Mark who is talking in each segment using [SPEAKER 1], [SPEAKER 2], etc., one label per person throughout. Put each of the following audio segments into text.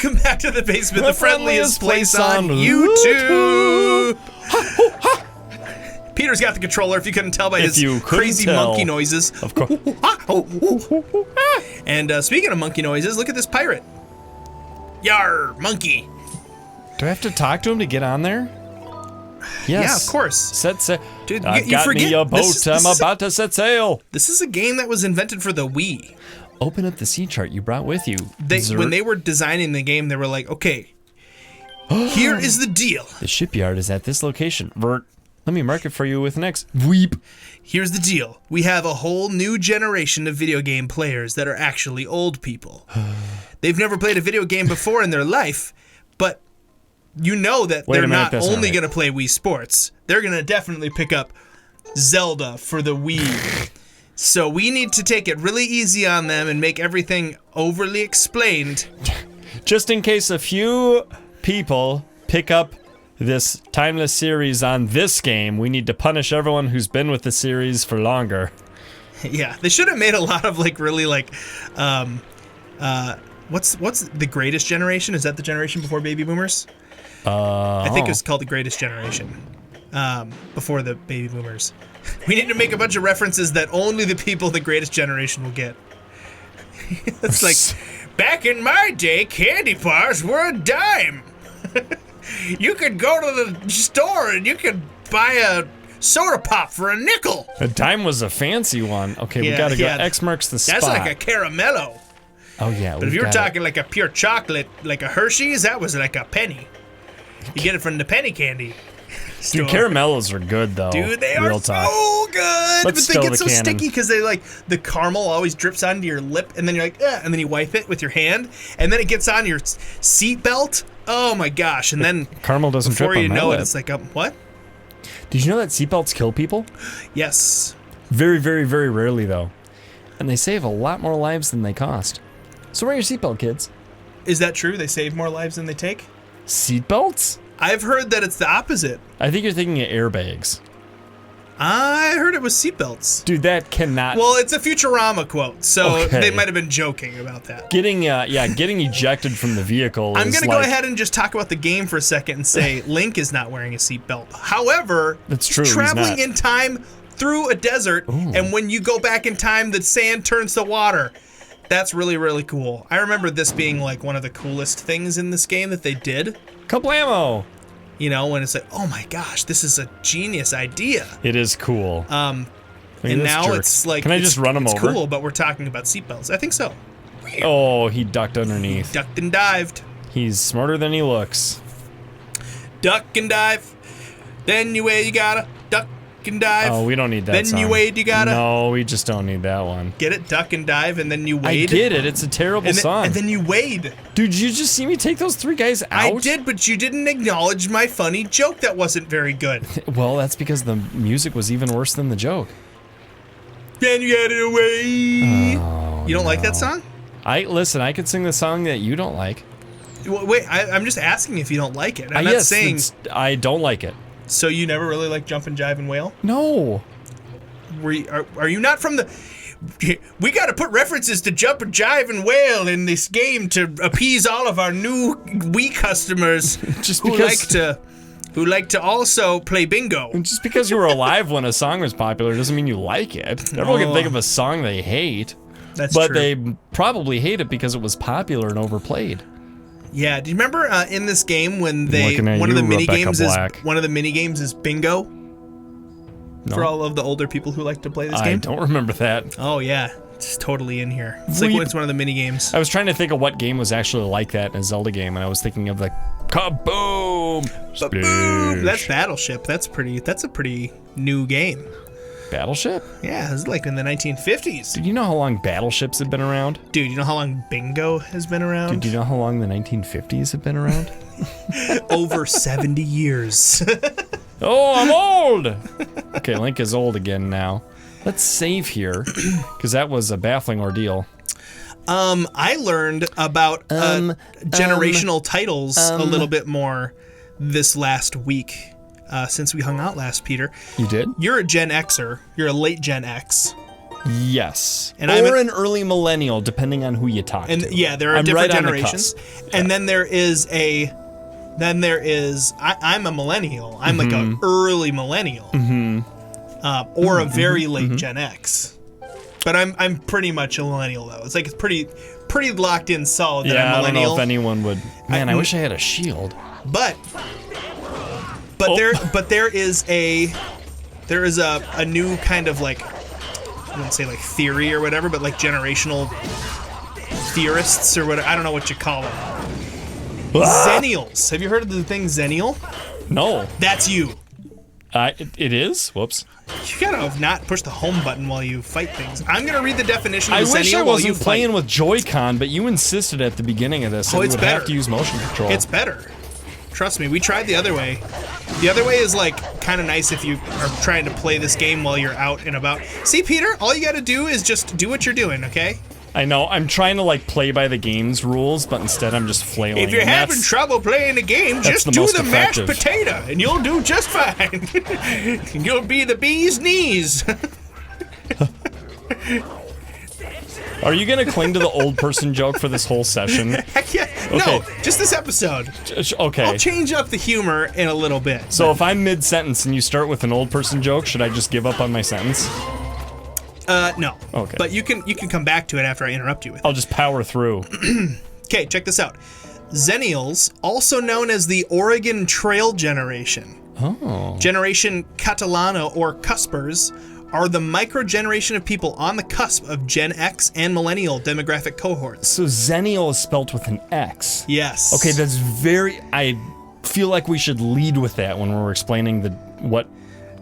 [SPEAKER 1] Welcome back to the basement, the friendliest place on YouTube. Peter's got the controller, if you couldn't tell by his crazy monkey noises.
[SPEAKER 2] Of course.
[SPEAKER 1] And speaking of monkey noises, look at this pirate. Yar, monkey.
[SPEAKER 2] Do I have to talk to him to get on there? Yes.
[SPEAKER 1] Yeah, of course.
[SPEAKER 2] Set sail.
[SPEAKER 1] Dude,
[SPEAKER 2] I've
[SPEAKER 1] you
[SPEAKER 2] got
[SPEAKER 1] forget,
[SPEAKER 2] me a boat. I'm about to set sail.
[SPEAKER 1] This is a game that was invented for the Wii.
[SPEAKER 2] Open up the sea chart you brought with you.
[SPEAKER 1] When they were designing the game, they were like, okay, here is the deal.
[SPEAKER 2] The shipyard is at this location. Vert. Let me mark it for you with an X. Weep.
[SPEAKER 1] Here's the deal. We have a whole new generation of video game players that are actually old people. They've never played a video game before in their life, but you know that they're not only going to play Wii Sports. They're going to definitely pick up Zelda for the Wii. So we need to take it really easy on them and make everything overly explained.
[SPEAKER 2] Just in case a few people pick up this timeless series on this game, we need to punish everyone who's been with the series for longer.
[SPEAKER 1] Yeah, they should have made a lot of what's the greatest generation? Is that the generation before baby boomers? I think it was called the greatest generation. Before the baby boomers. We need to make a bunch of references that only the people of the greatest generation will get. It's like, back in my day, candy bars were a dime. You could go to the store and you could buy a soda pop for a nickel.
[SPEAKER 2] A dime was a fancy one. Okay, we gotta go. X marks the spot.
[SPEAKER 1] That's like a caramello.
[SPEAKER 2] Oh yeah.
[SPEAKER 1] But if you were talking like a pure chocolate, like a Hershey's, that was like a penny. You get it from the penny candy store.
[SPEAKER 2] Dude, caramellos are good though.
[SPEAKER 1] Dude, they are so good. But they get so sticky because they the caramel always drips onto your lip, and then you're like, and then you wipe it with your hand, and then it gets on your seat belt. Oh my gosh! And then
[SPEAKER 2] caramel doesn't drip on my lip. Before you know it,
[SPEAKER 1] it's like what?
[SPEAKER 2] Did you know that seatbelts kill people?
[SPEAKER 1] Yes.
[SPEAKER 2] Very, very, very rarely though, and they save a lot more lives than they cost. So wear your seatbelt, kids.
[SPEAKER 1] Is that true? They save more lives than they take?
[SPEAKER 2] Seatbelts?
[SPEAKER 1] I've heard that it's the opposite.
[SPEAKER 2] I think you're thinking of airbags.
[SPEAKER 1] I heard it was seatbelts.
[SPEAKER 2] Dude, that cannot...
[SPEAKER 1] Well, it's a Futurama quote, so they might have been joking about that.
[SPEAKER 2] Getting ejected from the vehicle
[SPEAKER 1] I'm going to go ahead and just talk about the game for a second and say Link is not wearing a seatbelt. However,
[SPEAKER 2] that's true.
[SPEAKER 1] Traveling in time through a desert, and when you go back in time, the sand turns to water. That's really, really cool. I remember this being like one of the coolest things in this game that they did.
[SPEAKER 2] Kablamo!
[SPEAKER 1] You know, when it's like, oh my gosh, this is a genius idea.
[SPEAKER 2] It is cool.
[SPEAKER 1] And now it's like...
[SPEAKER 2] Can I just run him over?
[SPEAKER 1] It's cool, but we're talking about seatbelts. I think so.
[SPEAKER 2] Oh, he ducked underneath.
[SPEAKER 1] He ducked and dived.
[SPEAKER 2] He's smarter than he looks.
[SPEAKER 1] Duck and dive. Then you wade, you gotta duck and dive.
[SPEAKER 2] Oh, we don't need that
[SPEAKER 1] then
[SPEAKER 2] song.
[SPEAKER 1] You wade, you gotta...
[SPEAKER 2] No, we just don't need that one.
[SPEAKER 1] Get it? Duck and dive, and then you wade.
[SPEAKER 2] I get it. It's a terrible song.
[SPEAKER 1] And then you wade.
[SPEAKER 2] Dude, you just see me take those three guys out?
[SPEAKER 1] I did, but you didn't acknowledge my funny joke that wasn't very good.
[SPEAKER 2] Well, that's because the music was even worse than the joke.
[SPEAKER 1] Then you get it away.
[SPEAKER 2] Oh,
[SPEAKER 1] you don't like that song?
[SPEAKER 2] Listen, I could sing the song that you don't like.
[SPEAKER 1] Well, wait, I'm just asking if you don't like it. I'm not saying...
[SPEAKER 2] I don't like it.
[SPEAKER 1] So you never really liked Jump and Jive and Wail?
[SPEAKER 2] No.
[SPEAKER 1] Are you not from the... We got to put references to Jump and Jive and Wail in this game to appease all of our new Wii customers who like to also play bingo.
[SPEAKER 2] Just because you were alive when a song was popular doesn't mean you like it. Everyone can think of a song they hate.
[SPEAKER 1] That's true.
[SPEAKER 2] But they probably hate it because it was popular and overplayed.
[SPEAKER 1] Yeah, do you remember in this game when one of the mini games is bingo? No. For all of the older people who like to play this game?
[SPEAKER 2] I don't remember that.
[SPEAKER 1] Oh yeah, it's totally in here. It's like when it's one of the mini games.
[SPEAKER 2] I was trying to think of what game was actually like that in a Zelda game, and I was thinking of the kaboom!
[SPEAKER 1] Boom! That's Battleship. That's a pretty new game.
[SPEAKER 2] Battleship?
[SPEAKER 1] Yeah, it was like in the 1950s.
[SPEAKER 2] Dude, you know how long battleships have been around?
[SPEAKER 1] Dude, you know how long bingo has been around?
[SPEAKER 2] Dude, do you know how long the 1950s have been around?
[SPEAKER 1] Over 70 years.
[SPEAKER 2] Oh, I'm old! Okay, Link is old again now. Let's save here, because that was a baffling ordeal.
[SPEAKER 1] I learned about generational titles a little bit more this last week. Since we hung out last, Peter.
[SPEAKER 2] You did?
[SPEAKER 1] You're a Gen Xer. You're a late Gen X.
[SPEAKER 2] Yes.
[SPEAKER 1] And
[SPEAKER 2] or an early millennial, depending on who you talk to.
[SPEAKER 1] And yeah, there are different generations. And then there is I'm a millennial. I'm like an early millennial. Or a very late Gen X. But I'm pretty much a millennial though. It's like it's pretty locked in solid that I'm a millennial.
[SPEAKER 2] I don't know if anyone would. Man, I wish I had a shield.
[SPEAKER 1] But there is a new kind of like, I wouldn't say like theory or whatever, but like generational theorists or whatever. I don't know what you call them. Zennials. Have you heard of the thing Zennial?
[SPEAKER 2] No.
[SPEAKER 1] That's you.
[SPEAKER 2] It is? Whoops.
[SPEAKER 1] You gotta not push the home button while you fight things. I'm gonna read the definition of Zennial.
[SPEAKER 2] I wish I wasn't playing with Joy-Con, but you insisted at the beginning of this that you would have to use motion control.
[SPEAKER 1] It's better. Trust me, we tried the other way. The other way is like kind of nice if you are trying to play this game while you're out and about. See, Peter, all you gotta do is just do what you're doing, okay?
[SPEAKER 2] I know, I'm trying to like play by the game's rules, but instead I'm just flailing.
[SPEAKER 1] If you're having trouble playing the game, just do the mashed potato, and you'll do just fine. You'll be the bee's knees.
[SPEAKER 2] Are you gonna cling to the old person joke for this whole session?
[SPEAKER 1] Heck yeah. Okay. No, just this episode.
[SPEAKER 2] Okay.
[SPEAKER 1] I'll change up the humor in a little bit.
[SPEAKER 2] So if I'm mid-sentence and you start with an old person joke, should I just give up on my sentence?
[SPEAKER 1] No.
[SPEAKER 2] Okay.
[SPEAKER 1] But you can come back to it after I interrupt you with it.
[SPEAKER 2] I'll just power through.
[SPEAKER 1] Okay, check this out. Zennials, also known as the Oregon Trail generation.
[SPEAKER 2] Oh.
[SPEAKER 1] Generation Catalano or Cuspers are the micro-generation of people on the cusp of Gen X and millennial demographic cohorts.
[SPEAKER 2] So Zennial is spelt with an X.
[SPEAKER 1] Yes.
[SPEAKER 2] Okay, that's I feel like we should lead with that when we're explaining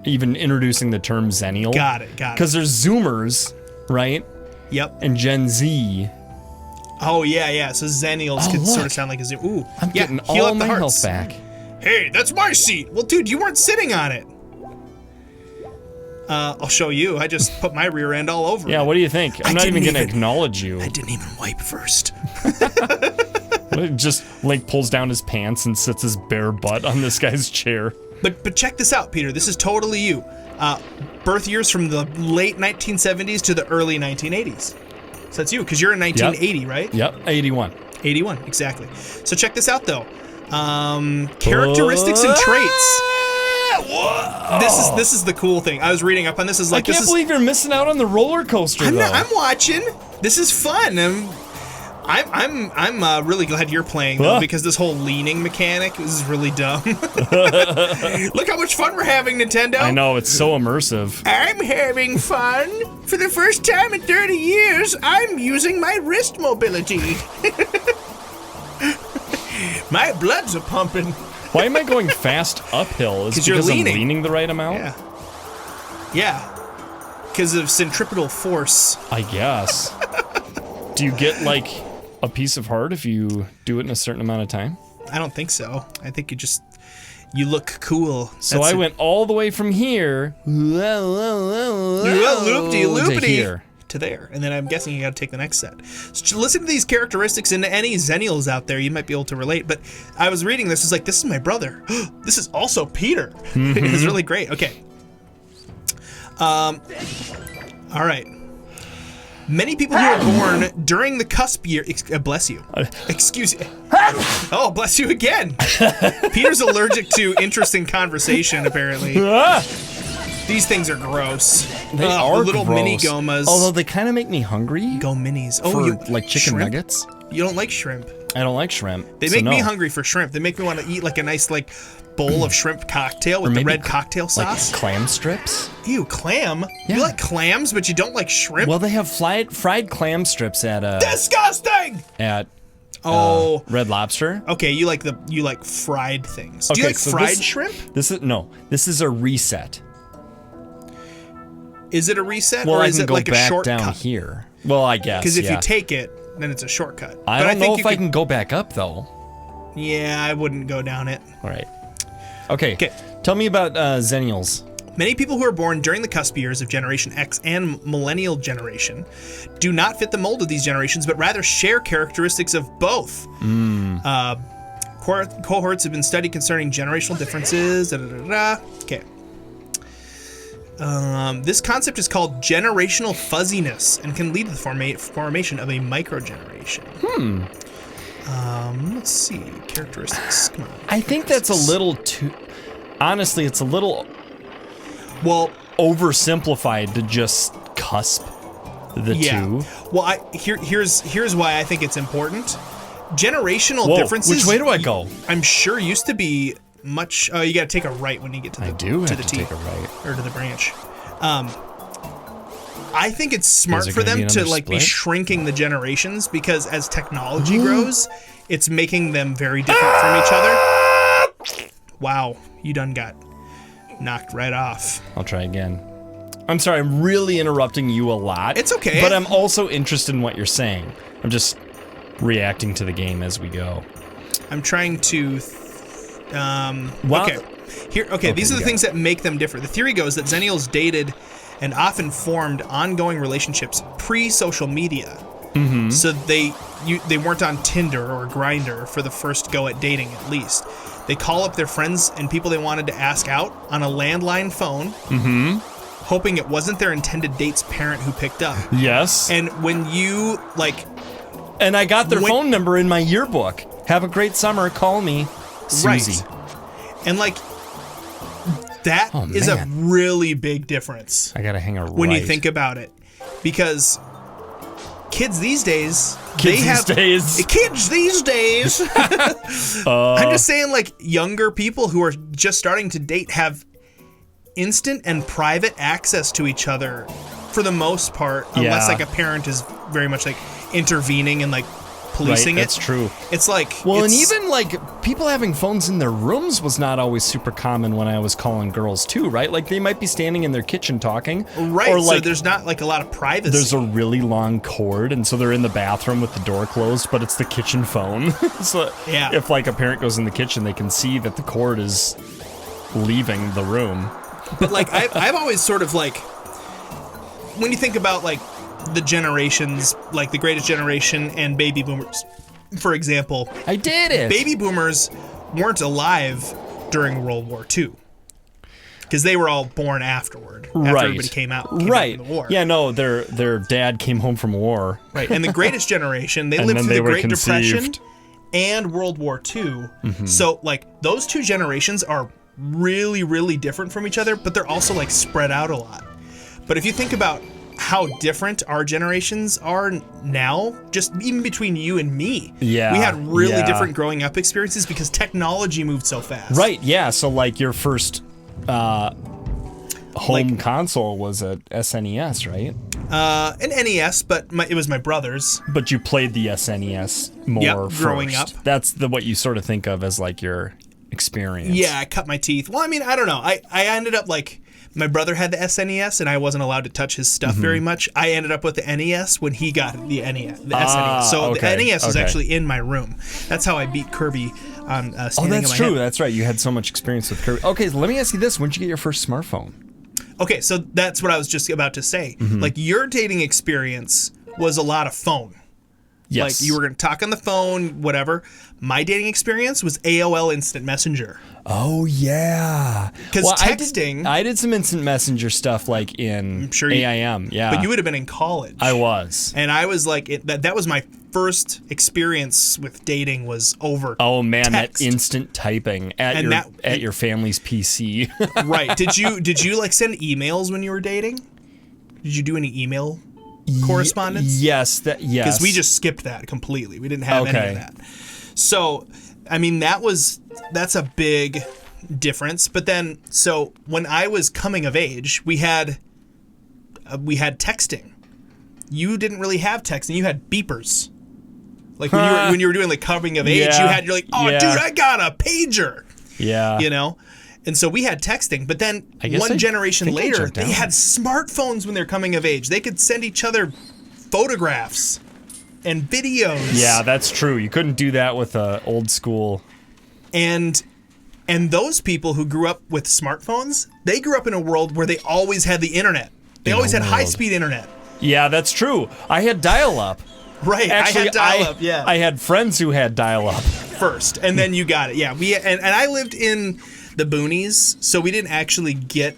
[SPEAKER 2] even introducing the term Zennial.
[SPEAKER 1] Got it.
[SPEAKER 2] Because there's Zoomers, right?
[SPEAKER 1] Yep.
[SPEAKER 2] And Gen Z.
[SPEAKER 1] Oh, yeah. So Zennials could sort of sound like a Zoom. Ooh.
[SPEAKER 2] I'm getting all my health back.
[SPEAKER 1] Hey, that's my seat. Well, dude, you weren't sitting on it. I'll show you. I just put my rear end all over it.
[SPEAKER 2] Yeah, what do you think? I'm not even going to acknowledge you.
[SPEAKER 1] I didn't even wipe first.
[SPEAKER 2] Just Link pulls down his pants and sits his bare butt on this guy's chair.
[SPEAKER 1] But check this out, Peter. This is totally you. Birth years from the late 1970s to the early 1980s. So that's you, because you're in 1980, right?
[SPEAKER 2] Yep, 81.
[SPEAKER 1] 81, exactly. So check this out, though. Characteristics and traits.
[SPEAKER 2] Whoa.
[SPEAKER 1] This is the cool thing. I was reading up on this. I
[SPEAKER 2] can't believe you're missing out on the roller coaster.
[SPEAKER 1] I'm watching. This is fun. I'm really glad you're playing though, because this whole leaning mechanic is really dumb. Look how much fun we're having, Nintendo.
[SPEAKER 2] I know, it's so immersive.
[SPEAKER 1] I'm having fun. For the first time in 30 years, I'm using my wrist mobility. My blood's a pumping.
[SPEAKER 2] Why am I going fast uphill? Is it because I'm leaning the right amount?
[SPEAKER 1] Yeah. Because of centripetal force.
[SPEAKER 2] I guess. Do you get like a piece of heart if you do it in a certain amount of time?
[SPEAKER 1] I don't think so. I think you look cool.
[SPEAKER 2] So I went all the way from here
[SPEAKER 1] loopity to there, and then I'm guessing you got to take the next set. So listen to these characteristics, and any Zennials out there, you might be able to relate. But I was reading this, like, this is my brother. This is also Peter. It's really great. Okay. All right. Many people who are born during the cusp year. Bless you. Excuse me. Oh, bless you again. Peter's allergic to interesting conversation, apparently. These things are gross.
[SPEAKER 2] They are
[SPEAKER 1] little
[SPEAKER 2] gross.
[SPEAKER 1] mini gomas.
[SPEAKER 2] Although they kind of make me hungry.
[SPEAKER 1] Go minis.
[SPEAKER 2] Oh, you like chicken
[SPEAKER 1] shrimp?
[SPEAKER 2] nuggets?
[SPEAKER 1] You don't like shrimp.
[SPEAKER 2] I don't like shrimp.
[SPEAKER 1] They make me hungry for shrimp. They make me want to eat like a nice bowl of shrimp cocktail with the red cocktail sauce.
[SPEAKER 2] Like clam strips?
[SPEAKER 1] Ew, clam?
[SPEAKER 2] Yeah.
[SPEAKER 1] You like clams, but you don't like shrimp?
[SPEAKER 2] Well, they have fried clam strips at
[SPEAKER 1] disgusting!
[SPEAKER 2] At Red Lobster.
[SPEAKER 1] Okay, you like fried things. Do you like fried shrimp?
[SPEAKER 2] This is a reset.
[SPEAKER 1] Is it a reset,
[SPEAKER 2] or
[SPEAKER 1] is it like a shortcut?
[SPEAKER 2] Down here. Well, I guess.
[SPEAKER 1] Because if you take it, then it's a shortcut.
[SPEAKER 2] I don't know if I can go back up though.
[SPEAKER 1] Yeah, I wouldn't go down it.
[SPEAKER 2] All right. Okay. Tell me about Zennials.
[SPEAKER 1] Many people who are born during the cusp years of Generation X and Millennial generation do not fit the mold of these generations, but rather share characteristics of both. Cohorts have been studied concerning generational differences. Okay. This concept is called generational fuzziness and can lead to the formation of a microgeneration. Let's see. Characteristics. Come on.
[SPEAKER 2] I think that's a little too... Honestly, it's a little...
[SPEAKER 1] Well...
[SPEAKER 2] oversimplified to just cusp the two.
[SPEAKER 1] Well, here's why I think it's important. Generational differences...
[SPEAKER 2] Which way do I go?
[SPEAKER 1] I'm sure used to be much... you got to take a right when you get to the
[SPEAKER 2] I do
[SPEAKER 1] to
[SPEAKER 2] have
[SPEAKER 1] the
[SPEAKER 2] to
[SPEAKER 1] T,
[SPEAKER 2] take a right.
[SPEAKER 1] or to the branch. I think it's smart for them to be shrinking the generations, because as technology grows, it's making them very different from each other. Wow, you done got knocked right off.
[SPEAKER 2] I'll try again. I'm sorry, I'm really interrupting you a lot.
[SPEAKER 1] It's okay.
[SPEAKER 2] But I'm also interested in what you're saying. I'm just reacting to the game as we go.
[SPEAKER 1] I'm trying to... okay. Okay, these are the things that make them different. The theory goes that Xennials dated and often formed ongoing relationships pre-social media.
[SPEAKER 2] Mm-hmm.
[SPEAKER 1] So they weren't on Tinder or Grindr for the first go at dating, at least. They call up their friends and people they wanted to ask out on a landline phone, hoping it wasn't their intended date's parent who picked up.
[SPEAKER 2] Yes.
[SPEAKER 1] And when you,
[SPEAKER 2] And I got their phone number in my yearbook. Have a great summer, call me Susie.
[SPEAKER 1] Right. And, that is a really big difference.
[SPEAKER 2] I gotta hang a right.
[SPEAKER 1] When you think about it. Because kids these days...
[SPEAKER 2] Kids these days!
[SPEAKER 1] I'm just saying, younger people who are just starting to date have instant and private access to each other for the most part, unless, a parent is very much, intervening and, policing it.
[SPEAKER 2] That's true.
[SPEAKER 1] It's
[SPEAKER 2] and even people having phones in their rooms was not always super common when I was calling girls too, right? They might be standing in their kitchen talking,
[SPEAKER 1] right? Or so there's not a lot of privacy.
[SPEAKER 2] There's a really long cord, and so they're in the bathroom with the door closed, but it's the kitchen phone. So if a parent goes in the kitchen, they can see that the cord is leaving the room.
[SPEAKER 1] But I've always sort of when you think about the generations, the Greatest Generation and baby boomers, for example.
[SPEAKER 2] I did it!
[SPEAKER 1] Baby boomers weren't alive during World War II. Because they were all born afterward, after everybody came out from the war.
[SPEAKER 2] Yeah, no, their dad came home from war.
[SPEAKER 1] Right, and the Greatest Generation, they lived through the Great Depression and World War II. So, those two generations are really, really different from each other, but they're also, spread out a lot. But if you think about how different our generations are now, just even between you and me.
[SPEAKER 2] Yeah.
[SPEAKER 1] We had really different growing up experiences because technology moved so fast.
[SPEAKER 2] Right, yeah. So, your first home console was a SNES, right?
[SPEAKER 1] An NES, but it was my brother's.
[SPEAKER 2] But you played the SNES more
[SPEAKER 1] growing up.
[SPEAKER 2] That's what you sort of think of as, your experience.
[SPEAKER 1] Yeah, I cut my teeth. Well, I don't know. I ended up, my brother had the SNES, and I wasn't allowed to touch his stuff very much. I ended up with the NES when he got the SNES. So the NES is actually in my room. That's how I beat Kirby on standing on my
[SPEAKER 2] that's true.
[SPEAKER 1] head.
[SPEAKER 2] That's right. You had so much experience with Kirby. Okay, so let me ask you this. When did you get your first smartphone?
[SPEAKER 1] Okay, so that's what I was just about to say. Your dating experience was a lot of phone.
[SPEAKER 2] Yes.
[SPEAKER 1] You were going to talk on the phone, whatever. My dating experience was AOL Instant Messenger.
[SPEAKER 2] Oh, yeah.
[SPEAKER 1] Because texting...
[SPEAKER 2] I did some Instant Messenger stuff, in AIM, yeah.
[SPEAKER 1] But you would have been in college.
[SPEAKER 2] I was.
[SPEAKER 1] And I was that was my first experience with dating was over
[SPEAKER 2] Oh, man,
[SPEAKER 1] text.
[SPEAKER 2] that instant typing at your family's PC.
[SPEAKER 1] Right. Did you, send emails when you were dating? Did you do any email correspondence?
[SPEAKER 2] Yes. Yes.
[SPEAKER 1] Because we just skipped that completely. We didn't have any of that. So, that's a big difference. But then, so when I was coming of age, we had texting. You didn't really have texting. You had beepers. When you were doing coming of age, you're like, oh, dude, I got a pager.
[SPEAKER 2] Yeah.
[SPEAKER 1] And so we had texting, but then one generation later, they had smartphones when they're coming of age. They could send each other photographs and videos.
[SPEAKER 2] Yeah, that's true. You couldn't do that with old school.
[SPEAKER 1] And those people who grew up with smartphones, they grew up in a world where they always had the internet. They always had high-speed internet.
[SPEAKER 2] Yeah, that's true. I had dial-up.
[SPEAKER 1] Right, actually, I had dial-up, yeah.
[SPEAKER 2] I had friends who had dial-up.
[SPEAKER 1] First, and then you got it. Yeah, and I lived in the boonies, so we didn't actually get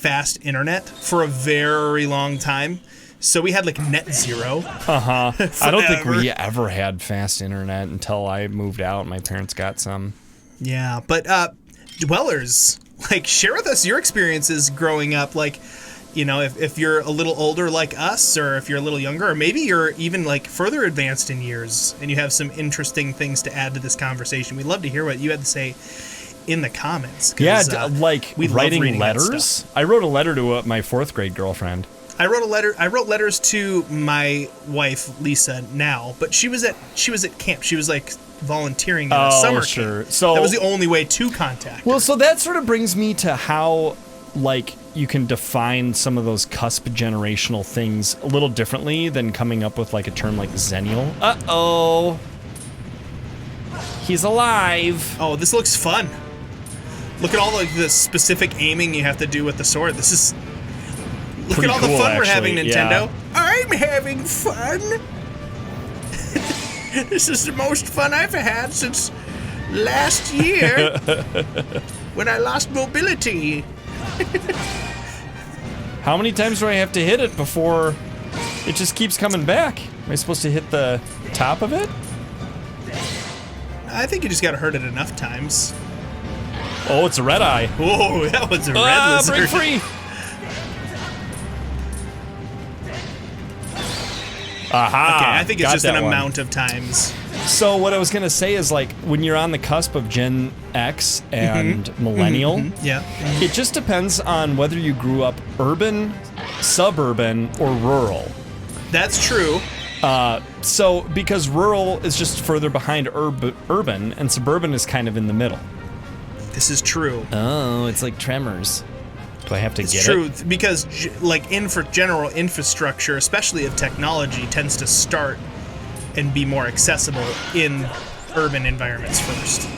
[SPEAKER 1] fast internet for a very long time. So we had like net zero.
[SPEAKER 2] I don't think we ever had fast internet until I moved out. My parents got some.
[SPEAKER 1] Yeah, but dwellers, like, share with us your experiences growing up. Like, you know, if you're a little older like us, or if you're a little younger, or maybe you're even like further advanced in years and you have some interesting things to add to this conversation. We'd love to hear what you had to say in the comments.
[SPEAKER 2] Yeah, like writing letters. I wrote a letter to my 4th grade girlfriend.
[SPEAKER 1] I wrote letters to my wife Lisa now, but she was at camp. She was like volunteering at a summer camp. So that was the only way to contact her.
[SPEAKER 2] Well, so that sort of brings me to how, like, you can define some of those cusp generational things a little differently than coming up with like a term like Xennial. Uh-oh. He's alive.
[SPEAKER 1] Oh, this looks fun. Look at all the specific aiming you have to do with the sword. This is... Look
[SPEAKER 2] pretty
[SPEAKER 1] at all the
[SPEAKER 2] cool,
[SPEAKER 1] fun we're
[SPEAKER 2] actually.
[SPEAKER 1] having, Nintendo. Yeah. I'm having fun. This is the most fun I've had since last year when I lost mobility.
[SPEAKER 2] How many times do I have to hit it before it just keeps coming back? Am I supposed to hit the top of it?
[SPEAKER 1] I think you just gotta hurt it enough times.
[SPEAKER 2] Oh, it's a red eye.
[SPEAKER 1] Whoa, that was a red lizard.
[SPEAKER 2] Break free. Aha!
[SPEAKER 1] Okay, I think it's just an amount of times.
[SPEAKER 2] So what I was gonna say is, like, when you're on the cusp of Gen X and Millennial, it just depends on whether you grew up urban, suburban, or rural.
[SPEAKER 1] That's true.
[SPEAKER 2] So because rural is just further behind urban, and suburban is kind of in the middle.
[SPEAKER 1] This is true.
[SPEAKER 2] Oh, it's like Tremors. Do I have to get it?
[SPEAKER 1] It's true, because like general infrastructure, especially of technology, tends to start and be more accessible in urban environments first.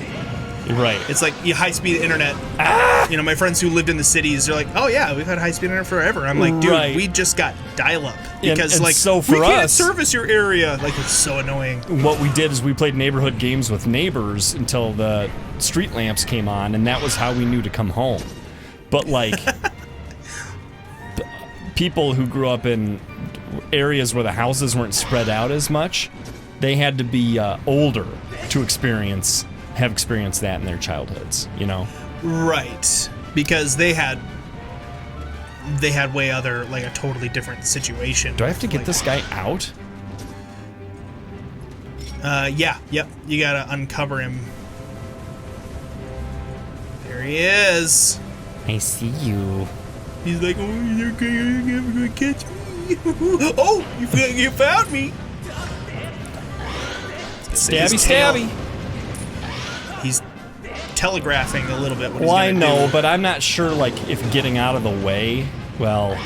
[SPEAKER 2] Right.
[SPEAKER 1] It's like high-speed internet. You know, my friends who lived in the cities, they're like, "Oh yeah, we've had high-speed internet forever." I'm like, "Dude, we just got dial-up because
[SPEAKER 2] and
[SPEAKER 1] like
[SPEAKER 2] so for
[SPEAKER 1] we can't
[SPEAKER 2] us,
[SPEAKER 1] service your area." Like, it's so annoying.
[SPEAKER 2] What we did is we played neighborhood games with neighbors until the street lamps came on, and that was how we knew to come home. But like people who grew up in areas where the houses weren't spread out as much, they had to be older to have experienced that in their childhoods, you know?
[SPEAKER 1] Right. Because they had way other, like, a totally different situation.
[SPEAKER 2] Do I have to get this guy out?
[SPEAKER 1] Yep. You gotta uncover him. There he is.
[SPEAKER 2] I see you.
[SPEAKER 1] He's like, "Oh, you're gonna catch me." Oh, you found me.
[SPEAKER 2] Stabby.
[SPEAKER 1] He's telegraphing a little bit what
[SPEAKER 2] well,
[SPEAKER 1] he's gonna
[SPEAKER 2] I know,
[SPEAKER 1] do.
[SPEAKER 2] but I'm not sure, like, if getting out of the way, well...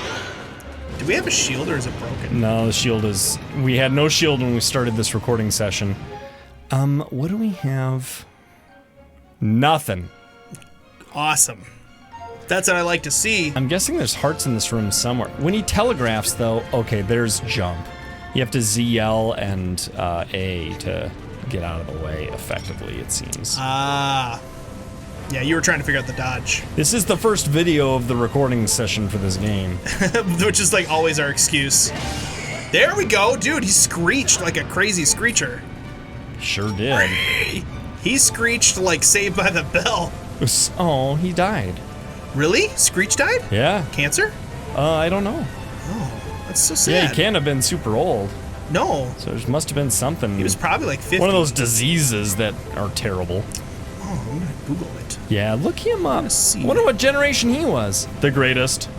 [SPEAKER 1] Do we have a shield, or is it broken?
[SPEAKER 2] No, the shield is... We had no shield when we started this recording session. What do we have? Nothing.
[SPEAKER 1] Awesome. That's what I like to see.
[SPEAKER 2] I'm guessing there's hearts in this room somewhere. When he telegraphs, though, okay, there's jump. You have to ZL and A to get out of the way effectively, it seems.
[SPEAKER 1] Ah. Yeah, you were trying to figure out the dodge.
[SPEAKER 2] This is the first video of the recording session for this game.
[SPEAKER 1] Which is like always our excuse. There we go, dude, he screeched like a crazy screecher.
[SPEAKER 2] Sure did.
[SPEAKER 1] He screeched like Saved by the Bell.
[SPEAKER 2] Oh, he died.
[SPEAKER 1] Really? Screech died?
[SPEAKER 2] Yeah.
[SPEAKER 1] Cancer?
[SPEAKER 2] I don't know.
[SPEAKER 1] Oh, that's so sad.
[SPEAKER 2] Yeah, he can't have been super old.
[SPEAKER 1] No.
[SPEAKER 2] So there must have been something.
[SPEAKER 1] He was probably like 50.
[SPEAKER 2] One of those diseases that are terrible.
[SPEAKER 1] Oh, I'm gonna Google it.
[SPEAKER 2] Yeah, look him up. Wonder what generation he was. The greatest.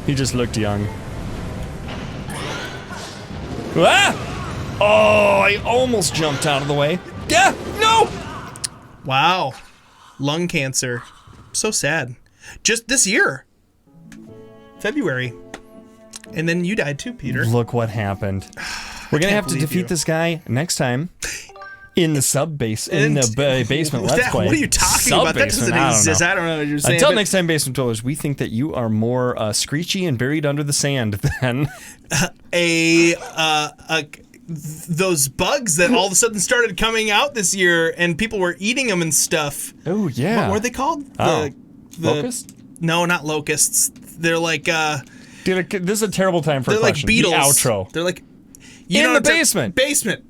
[SPEAKER 2] He just looked young. Ah! Oh, I almost jumped out of the way. Yeah, no!
[SPEAKER 1] Wow. Lung cancer. So sad. Just this year. February. And then you died too, Peter.
[SPEAKER 2] Look what happened. We're gonna have to defeat this guy next time in the basement Let's Play.
[SPEAKER 1] What are you talking about? That doesn't exist. I don't know what you're saying.
[SPEAKER 2] Until next time, Basement Dwellers, we think that you are more screechy and buried under the sand than
[SPEAKER 1] those bugs that all of a sudden started coming out this year, and people were eating them and stuff.
[SPEAKER 2] Oh yeah.
[SPEAKER 1] What were they called?
[SPEAKER 2] Locusts?
[SPEAKER 1] No, not locusts. They're like
[SPEAKER 2] Dude, this is a terrible time for a
[SPEAKER 1] they're
[SPEAKER 2] question.
[SPEAKER 1] like Beatles.
[SPEAKER 2] The outro.
[SPEAKER 1] They're like
[SPEAKER 2] in the basement.
[SPEAKER 1] Basement.